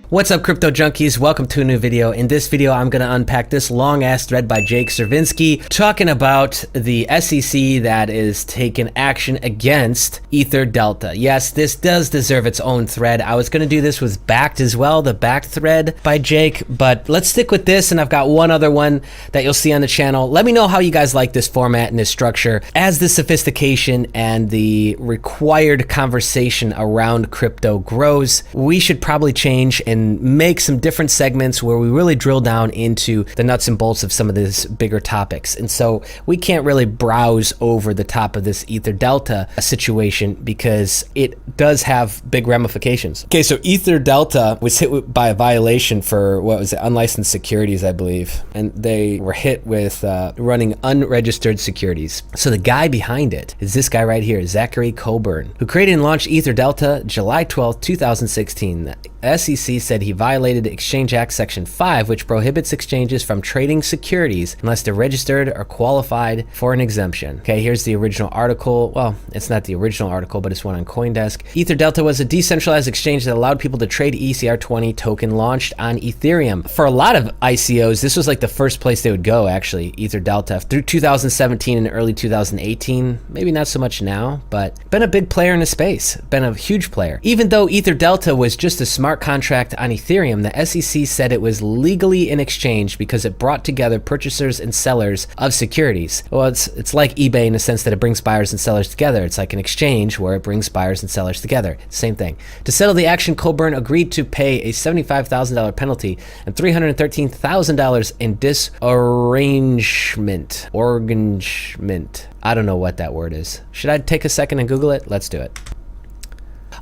What's up, crypto junkies? Welcome to a new video. In this video, I'm going to unpack this long ass thread by Jake Cervinsky talking about the SEC that is taking action against EtherDelta. Yes, this does deserve its own thread. I was going to do this with Backed as well, the Backed thread by Jake, but let's stick with this, and I've got one other one that you'll see on the channel. Let me know how you guys like this format and this structure. As the sophistication and the required conversation around crypto grows, we should probably change and make some different segments where we really drill down into the nuts and bolts of some of these bigger topics. And so we can't really browse over the top of this EtherDelta situation because it does have big ramifications. Okay, so EtherDelta was hit by a violation for, what was it, unlicensed securities, I believe. And they were hit with running unregistered securities. So the guy behind it is this guy right here, Zachary Coburn, who created and launched EtherDelta July 12, 2016. The SEC said he violated Exchange Act Section 5, which prohibits exchanges from trading securities unless they're registered or qualified for an exemption. Okay, here's the original article. Well, it's not the original article, but it's one on CoinDesk. EtherDelta was a decentralized exchange that allowed people to trade ECR20 token launched on Ethereum. For a lot of ICOs, this was like the first place they would go, actually, EtherDelta. Through 2017 and early 2018, maybe not so much now, but been a big player in the space, been a huge player. Even though EtherDelta was just a smart contract on Ethereum, the SEC said it was legally an exchange because it brought together purchasers and sellers of securities. Well, it's like eBay in the sense that it brings buyers and sellers together. It's like an exchange where it brings buyers and sellers together. Same thing. To settle the action, Coburn agreed to pay a $75,000 penalty and $313,000 in disarrangement. I don't know what that word is. Should I take a second and Google it? Let's do it.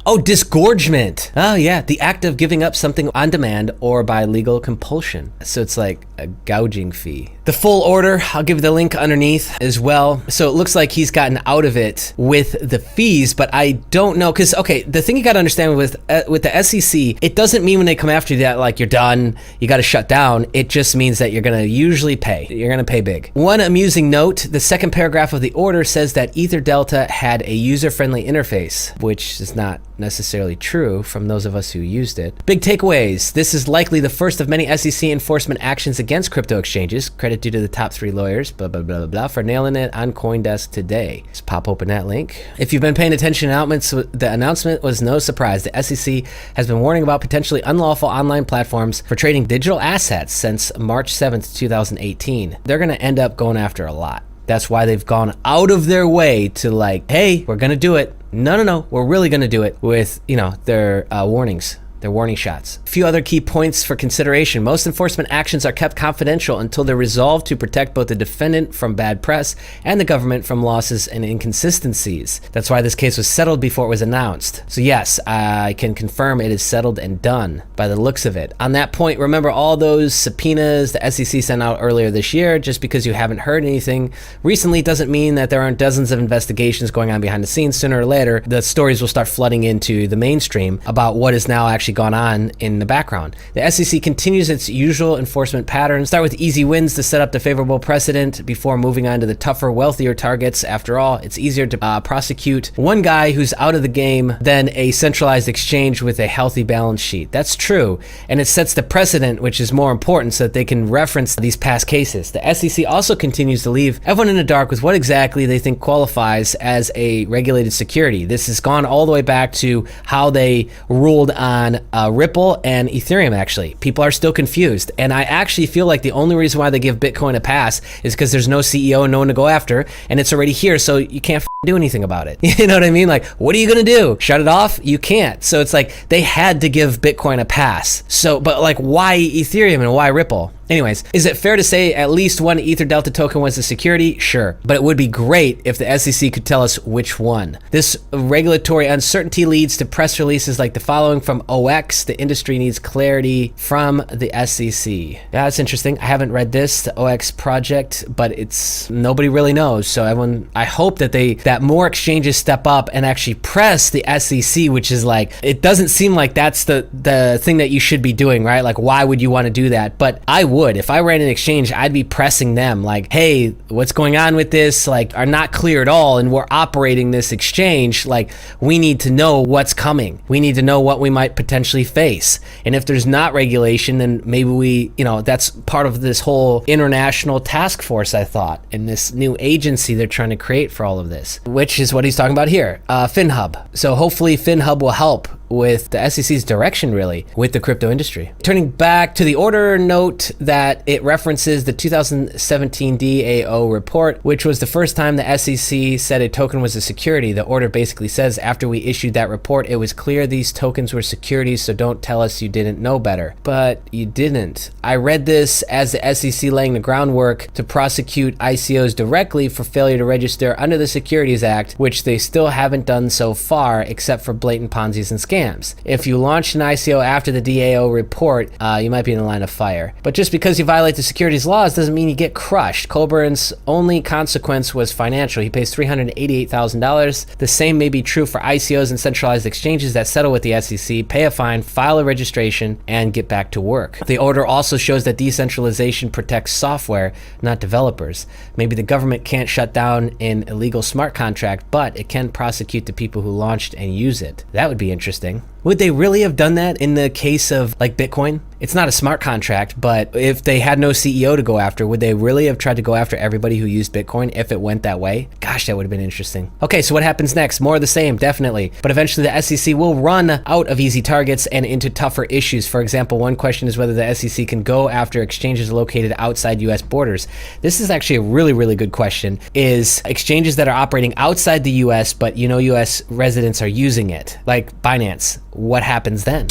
Oh, disgorgement. Oh yeah, the act of giving up something on demand or by legal compulsion. So it's like a gouging fee. The full order, I'll give the link underneath as well. So it looks like he's gotten out of it with the fees, but I don't know, because okay, the thing you got to understand with the SEC, it doesn't mean when they come after you that like you're done, you got to shut down. It just means that you're going to usually pay. You're going to pay big. One amusing note, the second paragraph of the order says that EtherDelta had a user-friendly interface, which is not necessarily true from those of us who used it. Big takeaways. This is likely the first of many SEC enforcement actions against crypto exchanges. Credit due to the top 3 lawyers, blah, blah, blah, blah, for nailing it on CoinDesk today. Let's pop open that link. If you've been paying attention to the announcement was no surprise. The SEC has been warning about potentially unlawful online platforms for trading digital assets since March 7th, 2018. They're going to end up going after a lot. That's why they've gone out of their way to like, hey, we're going to do it. No, we're really going to do it with, their warnings. Their warning shots. A few other key points for consideration. Most enforcement actions are kept confidential until they're resolved to protect both the defendant from bad press and the government from losses and inconsistencies. That's why this case was settled before it was announced. So yes, I can confirm it is settled and done by the looks of it. On that point, remember all those subpoenas the SEC sent out earlier this year. Just because you haven't heard anything recently doesn't mean that there aren't dozens of investigations going on behind the scenes. Sooner or later, the stories will start flooding into the mainstream about what is now actually gone on in the background. The SEC continues its usual enforcement pattern. Start with easy wins to set up the favorable precedent before moving on to the tougher, wealthier targets. After all, it's easier to prosecute one guy who's out of the game than a centralized exchange with a healthy balance sheet. That's true, and it sets the precedent, which is more important, so that they can reference these past cases. The SEC also continues to leave everyone in the dark with what exactly they think qualifies as a regulated security. This has gone all the way back to how they ruled on Ripple and Ethereum. Actually, people are still confused, and I actually feel like the only reason why they give Bitcoin a pass is because there's no CEO and no one to go after, and it's already here, so you can't do anything about it. You know what I mean? Like, what are you gonna do? Shut it off? You can't. So it's like they had to give Bitcoin a pass. So, but like, why Ethereum and why Ripple? Anyways, is it fair to say at least one EtherDelta token was a security? Sure, but it would be great if the SEC could tell us which one. This regulatory uncertainty leads to press releases like the following from OX. The industry needs clarity from the SEC. Yeah, that's interesting. I haven't read this, the OX project, but it's nobody really knows. So everyone, I hope that that more exchanges step up and actually press the SEC, which is like, it doesn't seem like that's the thing that you should be doing, right? Like, why would you want to do that? But I would. If I ran an exchange, I'd be pressing them like, hey, what's going on with this? Like, are not clear at all, and we're operating this exchange. Like, we need to know what's coming. We need to know what we might potentially face. And if there's not regulation, then maybe we, that's part of this whole international task force, I thought, and this new agency they're trying to create for all of this, which is what he's talking about here, FinHub. So hopefully FinHub will help with the SEC's direction, really, with the crypto industry. Turning back to the order, note that it references the 2017 DAO report, which was the first time the SEC said a token was a security. The order basically says, after we issued that report, it was clear these tokens were securities, so don't tell us you didn't know better. But you didn't. I read this as the SEC laying the groundwork to prosecute ICOs directly for failure to register under the Securities Act, which they still haven't done so far, except for blatant Ponzi's and scams. If you launched an ICO after the DAO report, you might be in the line of fire. But just because you violate the securities laws doesn't mean you get crushed. Colburn's only consequence was financial. He pays $388,000. The same may be true for ICOs and centralized exchanges that settle with the SEC, pay a fine, file a registration, and get back to work. The order also shows that decentralization protects software, not developers. Maybe the government can't shut down an illegal smart contract, but it can prosecute the people who launched and use it. That would be interesting. Would they really have done that in the case of like Bitcoin? It's not a smart contract, but if they had no CEO to go after, would they really have tried to go after everybody who used Bitcoin if it went that way? Gosh, that would have been interesting. Okay, so what happens next? More of the same, definitely. But eventually the SEC will run out of easy targets and into tougher issues. For example, one question is whether the SEC can go after exchanges located outside US borders. This is actually a really, really good question. Is exchanges that are operating outside the US, but US residents are using it, like Binance. What happens then?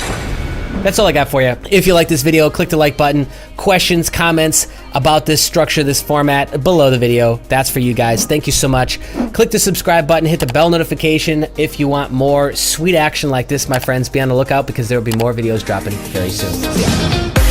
That's all I got for you. If you like this video, click the like button. Questions, comments about this structure, this format, below the video. That's for you guys. Thank you so much. Click the subscribe button, hit the bell notification if you want more sweet action like this, my friends. Be on the lookout because there will be more videos dropping very soon. See ya.